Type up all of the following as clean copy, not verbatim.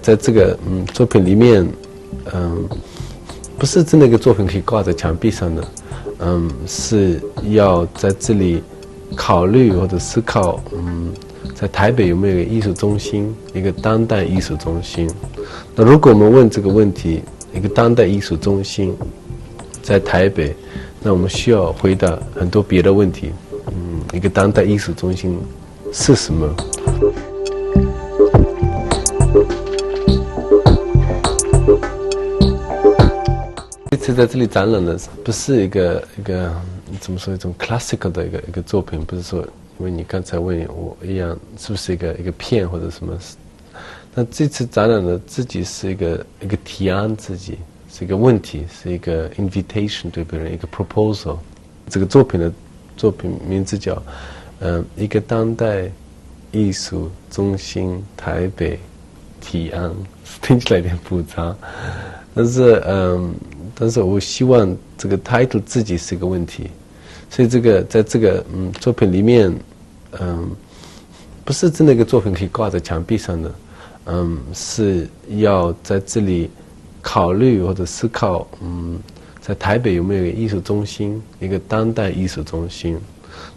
在这个作品里面，不是真的一个作品可以挂在墙壁上的，是要在这里考虑或者思考，在台北有没有一个艺术中心，一个当代艺术中心？那如果我们问这个问题，一个当代艺术中心在台北，那我们需要回答很多别的问题。一个当代艺术中心是什么？这次在这里展览的不是一个怎么说，一种 classical 的一个作品，不是说因为你刚才问我一样是不是一个片或者什么。那这次展览的自己是一个提案，自己是一个问题，是一个 invitation 对别人，一个 proposal。这个作品名字叫一个当代艺术中心台北提案，听起来有点复杂，但是我希望这个 title 自己是一个问题，所以在这个作品里面，不是真的一个作品可以挂在墙壁上的，是要在这里考虑或者思考，在台北有没有一个艺术中心，一个当代艺术中心？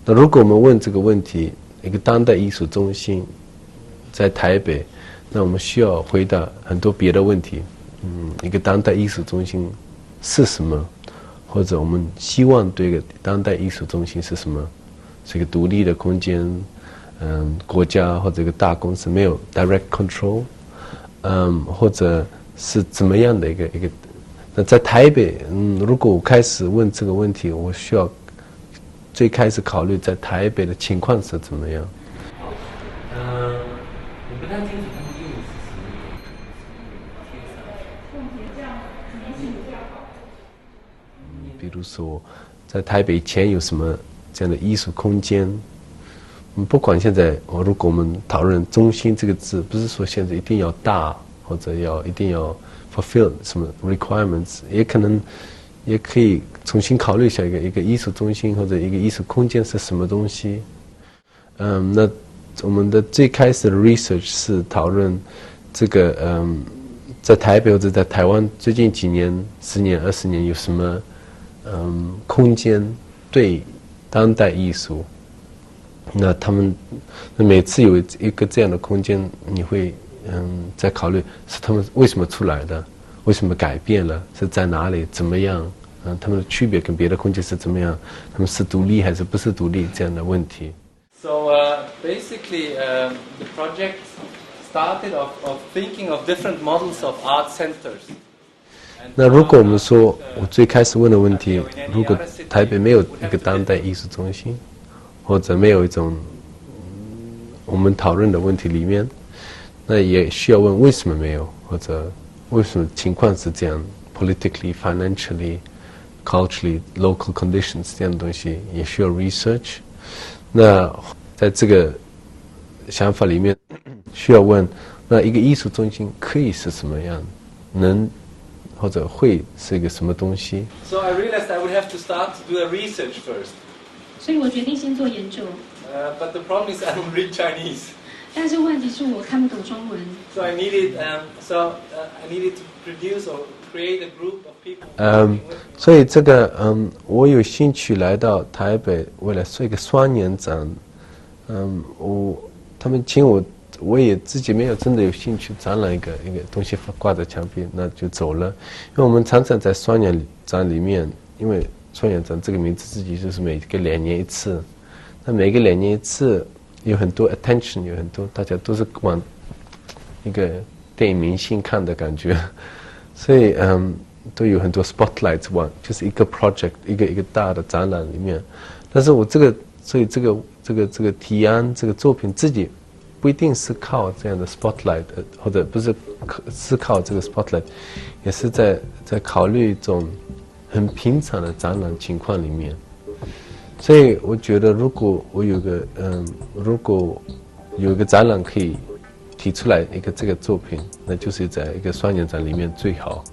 那如果我们问这个问题，一个当代艺术中心在台北，那我们需要回答很多别的问题。一个当代艺术中心是什么？或者我们希望对一个当代艺术中心是什么？是一个独立的空间，国家或者一个大公司没有 direct control，或者是怎么样的一个？那在台北，如果我开始问这个问题，我需要最开始考虑在台北的情况是怎么样。我不太清楚他们用的是什么。比如说，在台北以前有什么这样的艺术空间？不管现在，如果我们讨论"中心"这个字，不是说现在一定要大，或者一定要 fulfill 什么 requirements， 也可以重新考虑一下一个艺术中心或者一个艺术空间是什么东西。那我们的最开始的 research 是讨论这个在台北或者在台湾最近几年10年20年有什么空间对当代艺术。那他们每次有一个这样的空间，你会在考虑是他们为什么出来的，为什么改变了，是在哪里，怎么样，他们的区别跟别的空间是怎么样，他们是独立还是不是独立这样的问题。So basically, the project started of thinking of different models of art centers. 那如果我们说，我最开始问的问题，如果台北没有一个当代艺术中心，或者没有一种我们讨论的问题里面，那也需要问为什么没有，或者为什么情况是这样 ，politically, financially, culturally, local conditions 这样的东西也需要 research。那在这个想法里面，需要问，那一个艺术中心可以是什么样，能或者会是一个什么东西 ？So I realized I would have to start to do a research first. 所以我决定先做研究。But the problem is I don't read Chinese. 但是问题是我看不懂中文。So I needed to produce or create a group of people. 所以这个我有兴趣来到台北，为了做一个双年展。他们请我也自己没有真的有兴趣展览一个东西挂在墙壁，那就走了。因为我们常常在双年展里面，因为双年展这个名字自己就是每个2年一次，那每个2年一次有很多 attention， 有很多大家都是往一个电影明星看的感觉，所以都有很多 spotlights 往就是一个 project 一个大的展览里面。但是我所以这个提案这个作品自己不一定是靠这样的 spotlight， 或者不是靠这个 spotlight， 也是在考虑一种很平常的展览情况里面。所以我觉得如果有一个展览可以提出来一个这个作品，那就是在一个双年展里面最好。